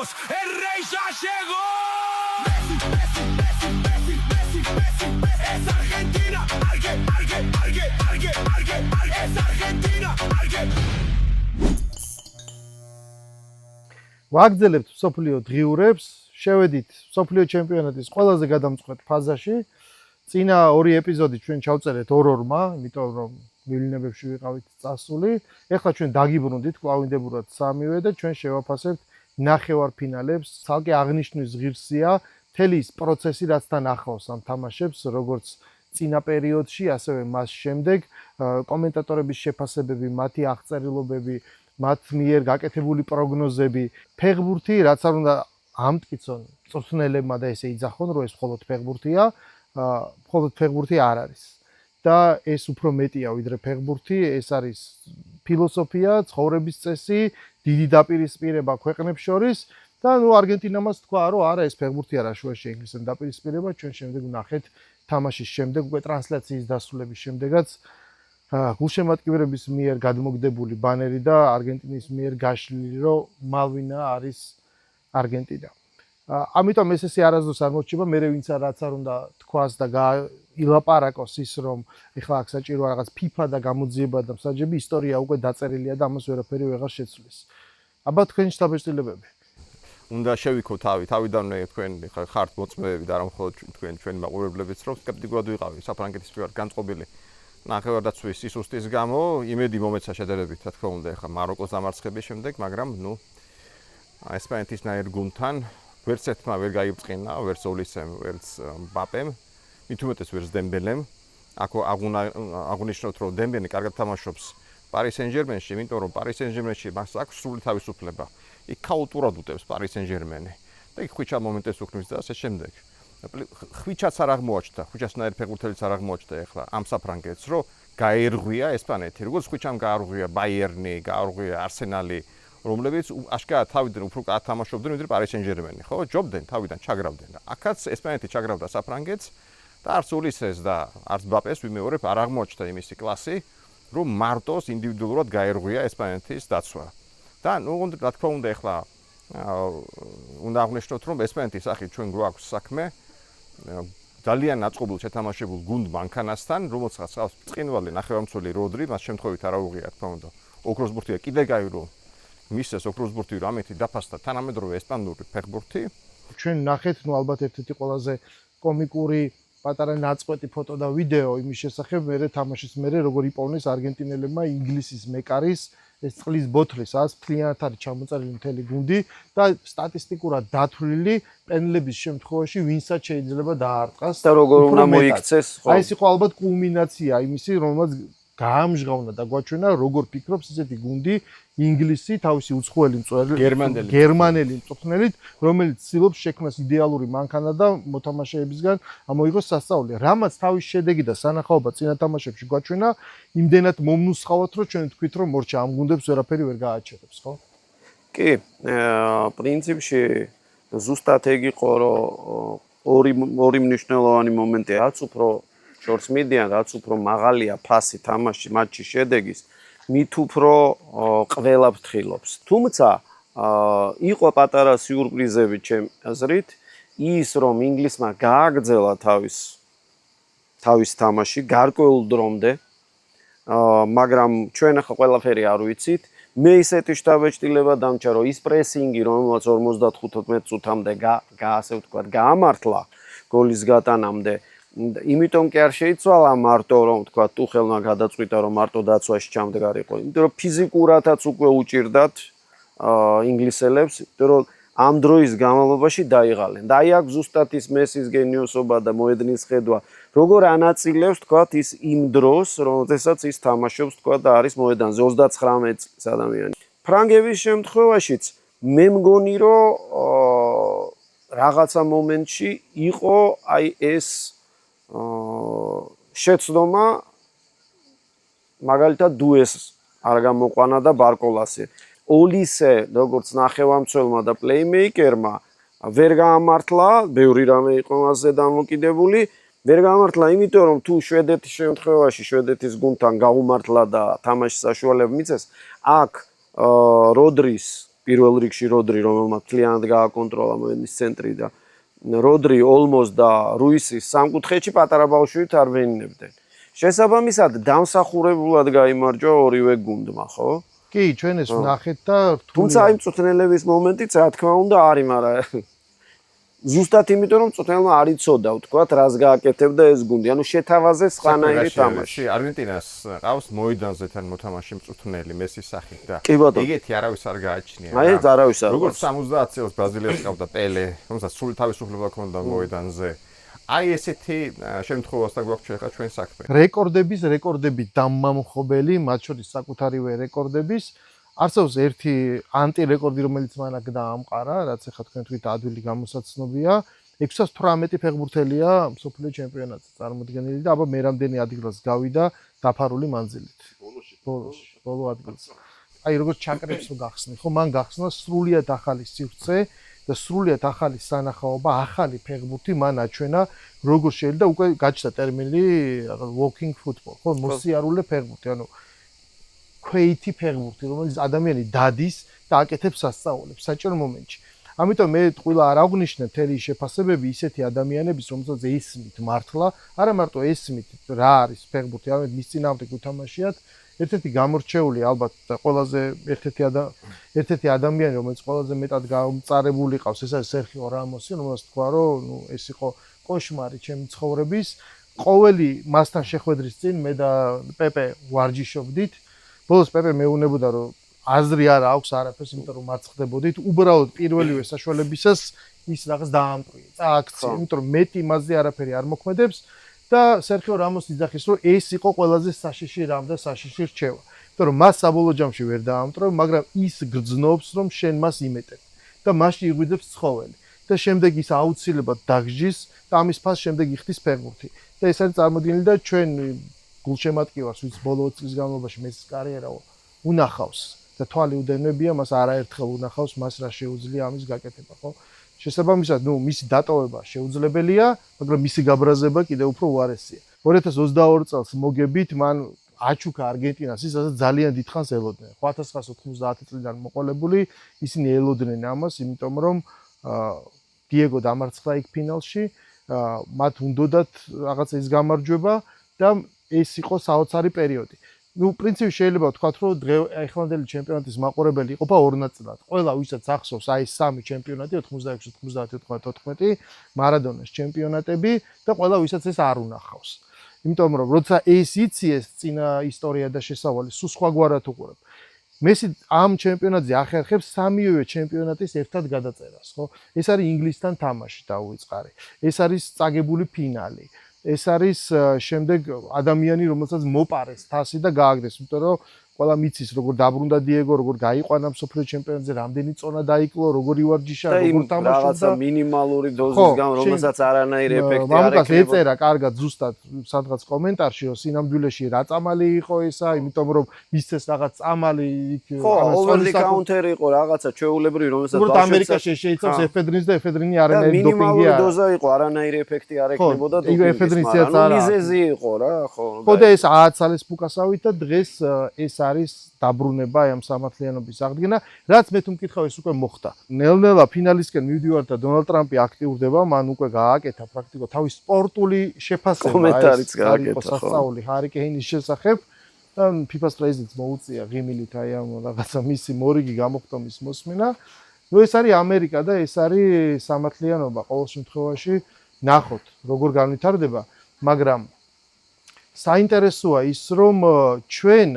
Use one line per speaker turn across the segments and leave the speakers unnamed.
Marcos, el rey ya llegó. Es Argentina, es Argentina,
ვაგრძელებთ სოფლიო დღიურებს, შევედით სოფლიო ჩემპიონატის ყველაზე გადამწყვეტ ფაზაში. წინა ორი ეპიზოდი ჩვენ ჩავწერეთ ორ-ორმა, იმიტომ რომ მივლინებებში ვიყავით წასული. ეხლა ჩვენ დაგიბრუნდით კლავინდებურად სამივე და ჩვენ შევაფასებთ ნახევარფინალებს. ცალკე აღნიშნვის ღირსია მთელი ის პროცესი, რაც თან ახლავს ამ თამაშებს, როგორც წინა პერიოდში, ასევე მას შემდეგ. კომენტატორების შეფასებები, მათი აღწერილობები, მათ მიერ გაკეთებული პროგნოზები, ფეხბურთი, რაც არ უნდა ამტკიცონ მწვრთნელებმა და ესე იძახონ, რომ ეს მხოლოდ ფეხბურთია, მხოლოდ ფეხბურთი არ არის. და ეს უფრო მეტია ვიდრე ფეხბურთი, ეს არის ფილოსოფია, ცხოვრების წესი, დიდი დაპირისპირება ქვეყნებს შორის და არგენტინამაც თქვა, რომ არა, ეს ფეხბურთი არა, შუაში ინგლისთან დაპირისპირება, ჩვენ შემდეგ ვნახეთ თამაშის შემდეგ, უკვე ტრანსლაციის დასრულების შემდეგაც გულშემატკივრების მიერ გადმოგდებული ბანერი და არგენტინის მიერ გაშლილი, რომ მალვინა არის არგენტინა. ამიტომ ეს არასდროს არ მოჩება, მე ვინც რაც არ უნდა თქვას და ილაპარაკოს ის, რომ ეხლა აქ საჭიროა რაღაც FIFA და გამოძიება და მსაჯები, ისტორია უკვე დაწერილია და ამას ვერაფერი ვეღარ შეცვლის. აბა თქვენი შთაბეჭდილებები.
უნდა შევიქო თავიდანვე თქვენ ხართ მოწმეები და არა მხოლოდ თქვენი მაყურებლებიც, რომ სკეპტიკურად ვიყავი საფრანგეთის მიმართ განწყობილი ნახევარდაცვის სისუსტის გამო, იმედი მომეცა შედარებით, რა თქმა უნდა, ეხლა მაროკოს დამარცხების შემდეგ, მაგრამ ესპანეთისნაირ გუნდთან ვერც ერთმა ვერ გაიბრწყინა, ვერც ოლისემ, ვერც მბაპემ, მით უმეტეს ვერც დემბელემ. აქ აღნიშნოთ, რომ დემბელი კარგად თამაშობს პარი სენ-ჟერმენში, იმიტომ რომ პარი სენ-ჟერმენში მას აქვს სრული თავისუფლება. იქ ქაოტურად უტევს პარი სენ-ჟერმენი და იქ ხვიჩა მომენტებს უქმნის და ასე შემდეგ. ხვიჩაც არ აღმოაჩნდა, ხვიჩასნაირ ფეხბურთელიც არ აღმოაჩნდა ეხლა ამ საფრანგეთს, რომ გაერღვია ესპანეთი, როგორც ხვიჩამ გაარღვია ბაიერნი, გაარღვია არსენალი, რომლებიც აშკარად თავიდან უფრო კარგ თამაშობდნენ ვიდრე პარი სენ-ჟერმენი, ხო? ჯობდნენ თავიდან ჩაგრავდნენ. აქაც ესპანეთი ჩაგრავდა საფრანგეთს და არც ოლისეს და არც მბაპეს ვიმეორებ არ აღმოაჩნდა იმისი კლასი, რომ მარტოს ინდივიდუალურად გაერღვია ესპანეთის დაცვა. და რა თქმა უნდა ეხლა უნდა აღნიშნოთ, რომ ესპანეთის სახით ჩვენ გვაქვს საქმე ძალიან ნაწყობილ შეთამაშებულ გუნდ მანქანასთან, რომელსაც ხავს ბრწყინვალე ნახევარმცველი როდრი, მას შემთხვევით არ აუღია, რა თქმა უნდა. ოქროსბურთია კიდე გაირო მისეს ოქროსბურთი რამეთი დაფასდა თანამედროვე ესპანური ფეხბურთი.
ჩვენ ნახეთ, ალბათ ერთ-ერთი ყველაზე კომიკური პატარა ნაწყვეტი ფოტო და ვიდეო იმის შესახებ, მერე თამაშის მერე როგორ იპოვნეს არგენტინელებმა ინგლისის მეკარის ეს წყლის ბოთლი, სადაც მთლიანად არის ჩამოწერილი მთელი გუნდი და სტატისტიკურად დათვლილი პენდლების შემთხვევაში ვინსაც შეიძლება დაარტყას
და როგორ უნდა მოიქცეს, ხო?
აი ეს იყო ალბათ კულმინაცია იმისი, რომელმაც გაამჟღავნა და გვაჩვენა როგორ ფიქრობს ესეთი გუნდი ინგლისი თავისი უცხოელი მწვერველი გერმანელი მწვრთნელით, რომელიც ცდილობს შექმნას იდეალური მანქანა და მოთამაშეებისგან ამოიღოს სასწაული. რამაც თავის შედეგი და სანახაობა წინა თამაშებში გვაჩვენა, იმდენად მომნუსხავთ, რომ ჩვენ თქვით, რომ მორჩა ამ გუნდებს ვერაფერი ვერ გააჩერებს, ხო?
კი, პრინციპში ზუსტად ეგ იყო, რომ ორი მნიშვნელოვანი მომენტი, რაც უფრო შორს მიდიან, რაც უფრო მაღალია ფასი თამაში მატჩის შედეგის, მით უფრო ყველა ფრთხილობს. თუმცა იყო პატარა სიურპრიზები ჩემი აზრით, ის რომ ინგლისმა გააგრძელა თავის თამაში გარკვეულ დრომდე, მაგრამ ჩვენ ახლა ყველაფერი არ ვიცით. მე ისეთი შთაბეჭდილება დამჭა, რომ ის პრესინგი, რომელსაც 55 წუთამდე ასე ვთქვათ, გაამართლა გოლის გატანამდე, იმიტომ კი არ შეიცვალა მარტო რომ თქვა ტუხელმა გადაწყვიტა რომ მარტო დაცვაში ჩამდგარიყო, იმიტომ რომ ფიზიკურადაც უკვე უჭირდათ ინგლისელებს, იმიტომ რომ ამ დროის განმავლობაში დაიღალენ. და აი აქ ზუსტად ის მესის გენიოსობა და მოედნის ხედვა, როგორ ანაწილებს თქვა ის იმ დროს, როდესაც ის თამაშობს თქვა და არის მოედანზე 39 წლის ადამიანი. ფრანგების შემთხვევაშიც მე მგონი რომ რაღაცა მომენტში იყო აი ეს შეცდომა მაგალითად დუეს არ გამოყვანა და ბარკოლასი. ოლისე როგორც ნახევარმცველმა და პლეიმეიკერმა ვერ გაამართლა, ბევრი რამე იყო მასზე დამოკიდებული, ვერ გაამართლა, იმიტომ რომ თუ შვედეთის შემთხვევაში შვედეთის გუნდთან გაუმართლა და თამაშის საშუალება მიცეს, აქ როდრის პირველ რიგში როდრი, რომელმაც მთლიანად გააკონტროლა მოედნის ცენტრი და როდრი, ოლმოს და რუისი სამკუთხედში პატარა ბავშვით არ ვენინებდნენ. შესაბამისად, დამსახურებულად გაიმარჯვა ორივე გუნდმა, ხო?
კი, ჩვენ ეს ვნახეთ და
თუმცა აი მწვრთნელების მომენტიც რა თქმა უნდა არის, მაგრამ ზუსტად იმიტომ რომ მწვრთნელმა არ იცოდა, ვთქვათ, რას გააკეთებდა ეს გუნდი. ანუ შეთავაზე სხვანაირი თამაში.
არგენტინას ყავს მოედანზე თან მოთამაშე მწვრთნელი მესის სახით და
კი ბატონო.
ეგეთი არავის არ გააჩნია.
აი ეს არავის არ.
როგორც 70 წელს ბრაზილიას ყავდა პელე, რომელსაც სული თავისუფლება ჰქონდა მოედანზე. აი ესეთი შემთხვევასთან გვაქვს ახლა ჩვენ საქმე.
რეკორდები დამამხობელი, მათ შორის საკუთარივე რეკორდების არსებობს ერთი ანტირეკორდი, რომელიც მან აქ დაამყარა, რაც ახლა თქვენ თვით ადვილი გამოსაცნობია. 618 ფეხბურთელია მსოფლიო ჩემპიონატზე წარმოდგენილი და აბა მერამდენი ადგილას გავიდა დაფარული მანძილით. ბოლო ადგილს. აი როგორც ჩაკრებს რო გახსნი, ხო, მან გახსნა სრულიად ახალი სივრცე და სრულიად ახალი სანახაობა, ახალი ფეხბურთი მან აჩვენა, როგორ შეიძლება უკვე გაჩნდა ტერმინი walking football, ხო, მოსიარულე ფეხბურთი, ანუ ქვეითი ფეხბურთი, რომელიც ადამიანი დადის და აკეთებს სასწაულებს საჭირო მომენტში. ამიტომ მე ყველა არ აღვნიშნე მთელი შეფასებები ისეთი ადამიანების, რომელსაც ესმით მართლა, არა მარტო ესმით რა არის ფეხბურთი, არამედ მის წინააღმდეგ უთამაშიათ. ერთ-ერთი გამორჩეული ალბათ და ყველაზე ერთ-ერთი ადამიანი, რომელიც ყველაზე მეტად გამწარებული ყავს, ეს არის სერხიო რამოსი, რომელსაც თქვა, რომ ნუ ეს იყო კოშმარი ჩემი ცხოვრების. ყოველი მასთან შეხვედრის წინ მე და პეპე ვარჯიშობდით. ბოლოს პეპე მეუბნებოდა, რომ აზრი არ აქვს არაფერს, იმიტომ რომ მარცხდებოდით. უბრალოდ პირველივე საშუალებისას ის რაღაც დაამტვია, წააქცია, იმიტომ რომ მეტი მასზე არაფერი არ მოქმედებს. და სერხიო რამოსი ძახის, რომ ეს იყო ყველაზე საშიში რამ და საშიში რჩევა. იმიტომ რომ მას საბოლოო ჯამში ვერ დაამტვრევ, მაგრამ ის გრძნობს, რომ შენ მას იმეტებ და მასში იღვიძებს ცხოველი. და შემდეგ ის აუცილებლად დაგჟის და ამის ფას შემდეგ იხდის ფეხბურთი. და ეს არის წარმოდგენილი და ჩვენ გულშემატკივარს, ვინც ბოლო 20 წლის განმავლობაში მესის კარიერა უნახავს და თვალი უდევნებია, მას არაერთხელ უნახავს, მას რა შეუძლია ამის გაკეთება, ხო? შესაბამისად, ნუ მისი დატოვება შეუძლებელია, მაგრამ მისი გაბრაზება კიდევ უფრო უარესია. 2022 წელს მოგებით, მან აჩუქა არგენტინას ის, რასაც ძალიან დიდხანს ელოდნენ. 1990 წლიდან მოყოლებული, ისინი ელოდნენ ამას, იმიტომ რომ დიეგო დამარცხდა იქ ფინალში, მათ უნდათ რაღაცა ის გამარჯვება და ეს იყო საოცარი პერიოდი. ნუ პრინციპში შეიძლება ვთქვათ, რომ ეხლანდელი ჩემპიონატის მაყურებელი იყოფა ორ ნაწილად. ყველა ვისაც ახსოვს აი სამი ჩემპიონატი 86, 90, 94, მარადონას ჩემპიონატები და ყველა ვისაც ეს არ უნახავს. იმიტომ რომ როცა ეს იციეს წინა ისტორია და შესავალი სულ სხვაგვარად უყურებ. მესი ამ ჩემპიონატზე ახერხებს სამივე ჩემპიონატის ერთად გადაწერას, ხო? ეს არის ინგლისთან თამაში დაუვიწყარი. ეს არის წაგებული ფინალი. ეს არის შემდეგ ადამიანი, რომელსაც მოპარეს თასი და გააგდეს, იმიტომ რომ ყველა მიცის, როგორ დაბრუნდა დიეგო, როგორ გაიყვანა მსოფლიო ჩემპიონატზე, რამდენი წონა დაიკლო, როგორ ივარჯიშა, როგორ თამაშობდა.
რაღაცა მინიმალური დოზის გამო, რომელსაც არანაირი ეფექტი არ
ექნება. მამუკას ეწერა კარგად ზუსტად სადღაც კომენტარში, რომ სინამდვილეში რა წამალი იყო ესა, იმიტომ რომ მისცეს რაღაც წამალი იქ
ოვერდი კაუნტერი იყო რაღაცა ჩვეულებრივი, რომელსაც
უბრალოდ ამერიკაში შეიცავს ეფედრინს და ეფედრინი არანაირი დოპინგი არ.
მინიმალური დოზა იყო, არანაირი ეფექტი არ ექნებოდა დოპინგის. მიზეზი იყო რა, ხო.
ხო და ეს ააცალეს ფუკასავით და დღეს ეს არის დაბრუნება ამ სამართლიანობის აღდგენა, რაც მე თუ მკითხავ ეს უკვე მოხდა. ნელ-ნელა ფინალისკენ მივდივართ და დონალდ ტრამპი აქტიურდება, მან უკვე გააკეთა პრაქტიკულად თავის სპორტული შეფასება,
კომენტარიც გააკეთა, ხო.
სასწაული ჰარი კეინის შესახებ და FIFA-ს პრეზიდენტს მოუწია ღიმილით აი ამ რაღაცა მისი მორიგი გამოხდომის მოსმენა. ნუ ეს არის ამერიკა და ეს არის სამართლიანობა ყოველ შემთხვევაში ნახოთ, როგორ განვითარდება, მაგრამ საინტერესოა ის, რომ ჩვენ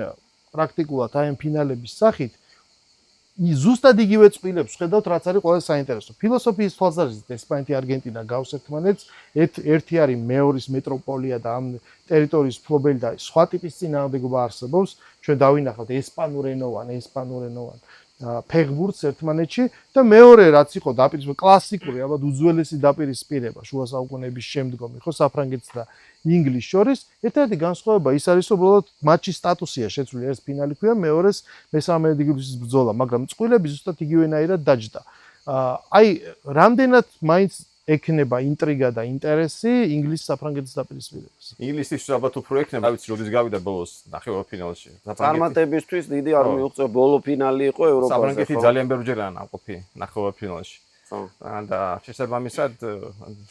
პრაქტიკულად აი ამ ფინალების სახით ზუსტად იგივე წყვილებს ხედავთ, რაც არის ყველაზე საინტერესო. ფილოსოფიის თვალსაზრისით ესპანეთი არგენტინა გავს ერთმანეთს, ერთი არის მეორის მეტროპოლია და ამ ტერიტორიის ფლობელი და სხვა ტიპის წინააღმდეგობა არსებობს. ჩვენ დავინახავთ ესპანურენოვან ფეხბურთს ერთმანეთში და მეორე რაც იყო დაპირისპირება კლასიკური, ალბათ უძველესი დაპირისპირება შუა საუკუნეების შემდგომი, ხო, საფრანგეთს და ინგლისს შორის, ერთ-ერთი განსხვავება ის არის, რომ უბრალოდ მატჩის სტატუსია შეცვლილი, ეს ფინალი ქვია, მეორეს მესამე ადგილის ბრძოლა, მაგრამ წყვილები ზუსტად იგივენაირად დაჯდა. აი, რამდენად მაინც ექნება ინტრიგა და ინტერესი ინგლისის საფრანგეთის დაპირისპირებას.
ინგლისის ალბათ უფრო ექნება, ვიცი, როდის გავიდა ბოლოს ნახევარფინალში.
წარმატებისთვის დიდი არ მიუღწევ, ბოლო ფინალი იყო ევროპაზე.
საფრანგეთი ძალიან ბევრჯერაა ნაყოფი ნახევარფინალში. და შესაბამისად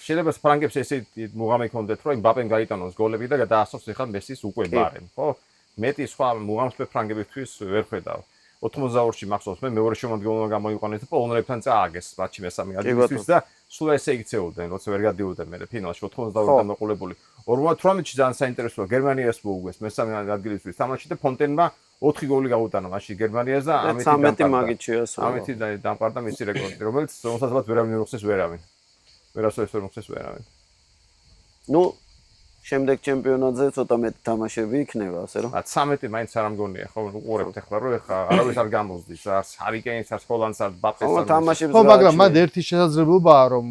შეიძლება ფრანგებს ესე მუღამი ქონდეთ, რომ მბაპემ გაიტანოს გოლები და დაასწროს ახლა მესის უკვე ბარემ, ხო? მეტი სხვა მუღამს ფრანგებისთვის ვერ ხედავ. 82-ში მახსოვს მე მეორე შემოდგომნა გამოიყვანეს და პოლონელებთან წააგეს მატჩი მესამე ადგილისთვის და სულ ესე იქცეულდნენ, როცა ვერ გადიოდნენ მე ფინალში 82-დან მოყოლებული. 58-ში ძალიან საინტერესოა გერმანიას მოუგეს მესამე ადგილისთვის თამაში და ფონტენმა 4 გოლი გაუტანა მაშინ გერმანიას და ამით დამყარდა მისი რეკორდი, რომელიც რომელსაც ვერავინ ვერ მოხსეს ვერავინ. ვერასოდეს ვერ მოხსეს ვერავინ.
ნუ შემდეგ ჩემპიონატზე ცოტა მეტი თამაშები იქნება, ასე რომ.
13 მაინც არ ამგონია, ხო, უყურებთ ახლა რომ ახლა არავის არ გამოსდის, არც ჰარიკეინს, არც ჰოლანდს, არც ბაპეს.
ხო, თამაშებს
ხო, მაგრამ მანდ ერთი შესაძლებლობაა, რომ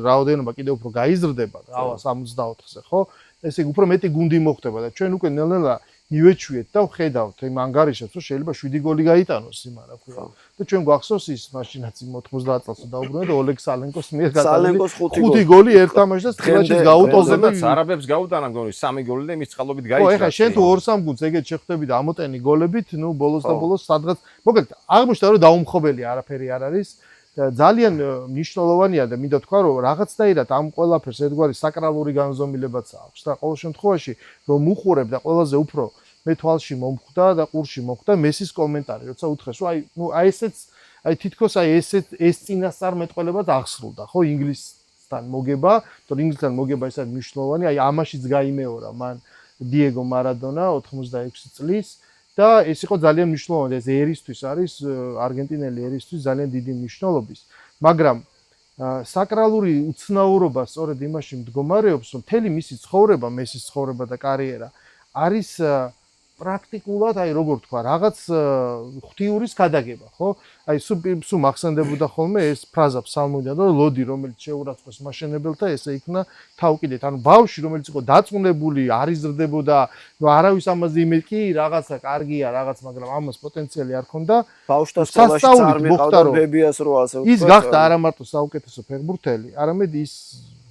რაოდენობა კიდევ უფრო გაიზრდება, 64-ზე, ხო? ესე იგი უფრო მეტი გუნდი მოხდება და ჩვენ უკვე ნელ-ნელა მივეჩვიეთ და ვხედავთ იმ ანგარიშებს, რომ შეიძლება 7 გოლი გაიტანოს იმარა ხო. და ჩვენ გვახსოვს ის მაშინაც 90 წელს დაუბრუნდა და ოლეგ სალენკოს მიერ გატანილი 5 გოლი ერთ თამაშს და თხილაშიც გაუტოზება.
არაბებს გაუტანა მგონი 3 გოლი და იმის წყალობით გაიჭრა.
ხო, ეხლა შენ თუ 2-3 გუნდს ეგეთ შეხვდები და ამოტენი გოლებით, ნუ ბოლოს და ბოლოს სადღაც მოკლედ აღმოჩნდა რომ დაუმხობელი არაფერი არ არის. ძალიან მნიშვნელოვანია და მინდა თქვა რომ რაღაცნაირად ამ ყველაფერს ერთგვარი საკრალური განზომილებაც აქვს და ყოველ შემთხვევაში რომ უყურებ და ყველაზე უფრო მე თვალში მომხვდა და ყურში მომხვდა მესის კომენტარი როცა უთხრეს რომ აი ესეც აი თითქოს აი ეს წინასწარმეტყველებად აღსრულდა ხო ინგლისთან მოგება თორე ინგლისთან მოგება ეს არის მნიშვნელოვანი აი ამაშიც გაიმეორა მან დიეგო მარადონა 86 წლის და ეს იყო ძალიან მნიშვნელოვანი ეს ერისთვის არის არგენტინელი ერისთვის ძალიან დიდი მნიშვნელობის მაგრამ საკრალური უცნაურობა სწორედ იმაში მდგომარეობს რომ მთელი მისი ცხოვრება მესის ცხოვრება და კარიერა არის პრაქტიკულად აი როგორ თქვა რაღაც ღვთიურის გადაგება ხო აი სულ მახსენდებოდა ხოლმე ეს ფრაზა ფსალმოდან რომ ლოდი რომელიც შეურაცხყვეს მაშენებელთა ესე იქნა თავკიდეთ ანუ ბავშვი რომელიც იყო დაწუნებული არ იზრდებოდა ნუ არავის ამაზე იმედ კი რაღაცა კარგია რაღაც მაგრამ ამას პოტენციალი არ ქონდა
ბავშვთა სკოლაში არ მიყავდა ბებიას რო ასე
ის გახდა არა მარტო საუკეთესო ფეხბურთელი არამედ ის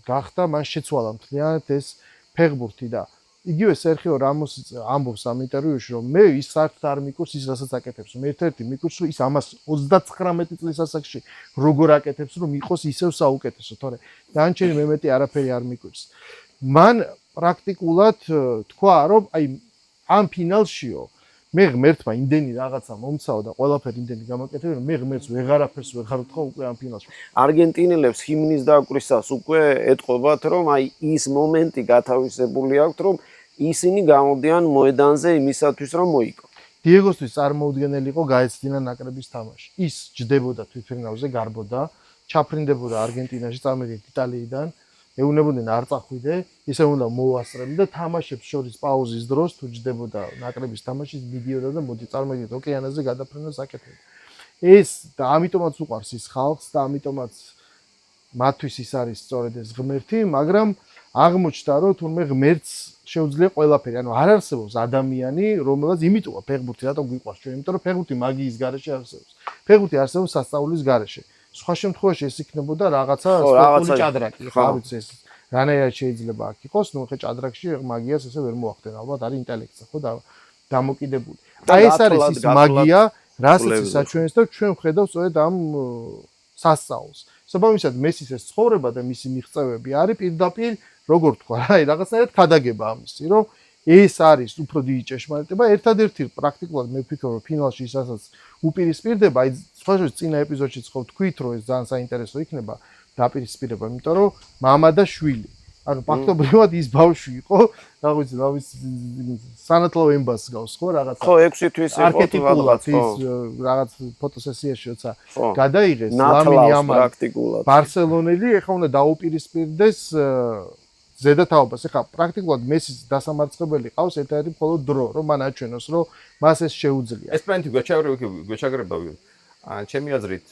გახდა მან შეცვალა მთლიანად ეს ფეხბურთი და იგივე სერხიო რამოსი ამბობს ამ ინტერვიუში რომ მე ის საერთოდ არ მიკურს ის რასაც აკეთებს მე ერთ-ერთი მიკურს რომ ის ამას 39 წლის ასაკში როგორ აკეთებს რომ იყოს ისევ საუკეთესო თორე დანარჩენი მე მეტი არაფერი არ მიკურს მან პრაქტიკულად თქვა რომ აი ამ ფინალშიო მე ღმერთმა იმდენი რაღაცა მომცაო და ყველაფერი იმდენი გამაკეთებია რომ მე ღმერთს ვეღარაფერს ვეღარ ვთხოვ უკვე ამ ფინალში
არგენტინელებს ჰიმნის დაკვრისას უკვე ეტყობათ რომ აი ის მომენტი გათავისებული აქვს რომ ისინი გამოდიან მოედანზე იმისათვის რომ მოიგო.
დიეგოსთვის წარმოუდგენელი იყო გაეცდინა ნაკრების თამაში. ის ჯდებოდა თვითფრინავზე, გარბოდა, ჩაფრინდებოდა არგენტინაში, წამედით იტალიიდან, ეუნებოდნენ არ წახვიდე, ისე უნდა მოუასწრებდე და თამაშებს შორის პაუზის დროს თუ ჯდებოდა ნაკრების თამაში, მიდიოდა და მოდი წამედით ოკეანეზე გადაფრენას აკეთებდა. ეს და ამიტომაც უყვარს ის ხალხს და ამიტომაც მათთვის ის არის სწორედ ეს ღმერთი, მაგრამ აღმოჩნდა რომ თურმე ღმერთს შეუძლია ყველაფერი. ანუ არ არსებობს ადამიანი, რომელსაც იმიტომა ფეხბურთი რატომ გვიყვარს ჩვენ, იმიტომ რომ ფეხბურთი მაგიის გარეშე არსებობს. ფეხბურთი არსებობს სასწავლის გარეშე. სხვა შემთხვევაში ეს იქნებოდა რაღაცა სპორტული ჭადრაკი, ხო, არ ვიცი ეს რანაირად შეიძლება აქ იყოს, ნუ ხე ჭადრაკში მაგიას ესე ვერ მოახდენ, ალბათ არის ინტელექტზე, ხო, დამოკიდებული. აი ეს არის ის მაგია, რასაც საჩვენებს და ჩვენ ვხედავთ სწორედ ამ სასწაულს. საბამისად მესის ეს ცხოვრება და მისი მიღწევები არის პირდაპირ როგორ თქვა, აი რაღაცნაირად ქადაგება ამისი, რომ ეს არის უფრო დიდი ჭეშმარიტება, ერთადერთი პრაქტიკულად მე ვფიქრობ, რომ ფინალში ისაც უპირისპირდება, აი სხვა წინა ეპიზოდშიც ხო თქვით, რომ ეს ძალიან საინტერესო იქნება დაპირისპირება, იმიტომ რომ მამა და შვილი. ანუ ფაქტობრივად ის ბავშვი იყო, რაღაც სანათლავ ემბას გავს ხო რაღაც.
ხო, 6 თვის იყო
არქეტიპულად ის რაღაც ფოტოსესიაში როცა გადაიღეს ლამინი ამან პრაქტიკულად ბარსელონელი, ეხლა უნდა დაუპირისპირდეს ზედა თაობას. ეხლა პრაქტიკულად მესის დასამარცხებელი ყავს ერთ-ერთი მხოლოდ დრო, რომ მან აჩვენოს, რომ მას ეს შეუძლია.
ესპანეთი გვეჩაგრება ჩემი აზრით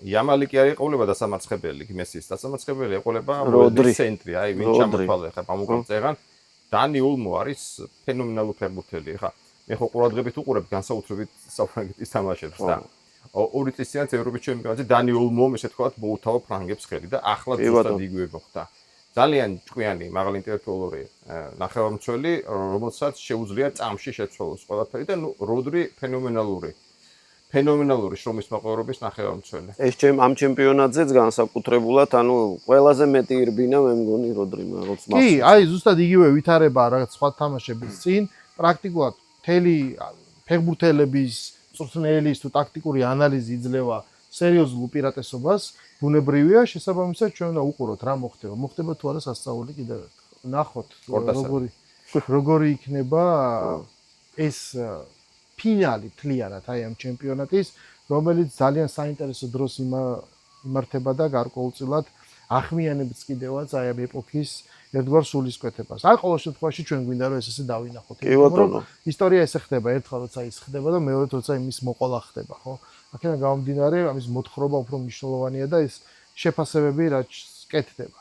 იამალი კი არ იყოლება დასამარცხებელი, მესის დასამარცხებელი იყოლება როდრის ცენტრი, აი ვინ ჩამოთვალე ხა პამუკამწეღან დანი ულმო არის ფენომენალური ფეხბურთელი ხა. მე ხო ყურადღებით უყურებ განსაკუთრებით საფრანგეთის თამაშებს და ორი წლის წინაც ევროპის ჩემპიონატზე დანი ოლმომ ესე თქვა მოუთავა ფრანგებს ხელი და ახლა ზუსტად იგივე მოხდა. ძალიან ჭკვიანი მაღალი ინტელექტუალური ნახევარმცველი, რომელსაც შეუძლია წამში შეცვალოს ყველაფერი და როდრი ფენომენალური შრომის მაყურებლის ნახევარმცველი.
ეს ამ ჩემპიონატზეც განსაკუთრებულად, ყველაზე მეტი ირბინა მე მგონი როდრიმ როგორც
მახსოვს. კი, აი ზუსტად იგივე ვითარება რაღაც სხვა თამაშების წინ, პრაქტიკულად მთელი ფეხბურთელების წვრთნელის თუ ტაქტიკური ანალიზი იძლევა სერიოზულ უპირატესობას, ბუნებრივია შესაბამისად ჩვენ უნდა უყუროთ რა მოხდება. მოხდება თუ არა სასწაული კიდევ ერთხელ. ნახოთ როგორი იქნება ეს ფინალი თლიანად აი ამ ჩემპიონატის, რომელიც ძალიან საინტერესო დროს იმართება და გარკვეულწილად ახმიანებს კიდევაც აი ამ ეპოქის ერთგვარ სულისკვეთებას. აი ყოველ შემთხვევაში ჩვენ გვინდა რომ ეს ესე დავინახოთ.
კი ბატონო.
ისტორია ესე ხდება ერთხელ როცა ის ხდება და მეორედ როცა იმის მოყოლა ხდება, ხო? აქედან გამომდინარე ამის მოთხრობა უფრო მნიშვნელოვანია და ეს შეფასებები რაც კეთდება.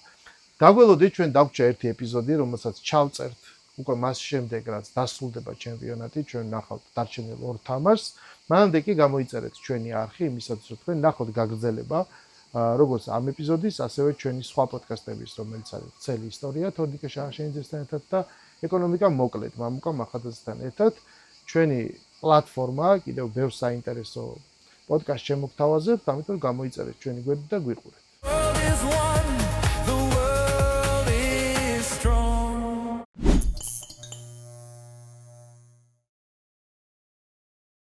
დაგველოდით ჩვენ დაგვჭა ერთი ეპიზოდი, რომელსაც ჩავწერთ უკვე მას შემდეგ რაც დასრულდება ჩემპიონატი, ჩვენ ნახავთ დარჩენილ ორ თამაშს. მანამდე კი გამოიწერეთ ჩვენი არხი იმისათვის რომ თქვენ ნახოთ გაგრძელება როგორც ამ ეპიზოდის, ასევე ჩვენი სხვა პოდკასტების, რომელიც არის ცელი ისტორია, თორნიკე შააშენიძესთან ერთად და ეკონომიკა მოკლედ, მამუკა მახაძესთან ერთად. ჩვენი პლატფორმა კიდევ ბევრ საინტერესო პოდკასტ შემოგთავაზებთ, ამიტომ გამოიწერეთ ჩვენი გვერდი და გვიყურეთ.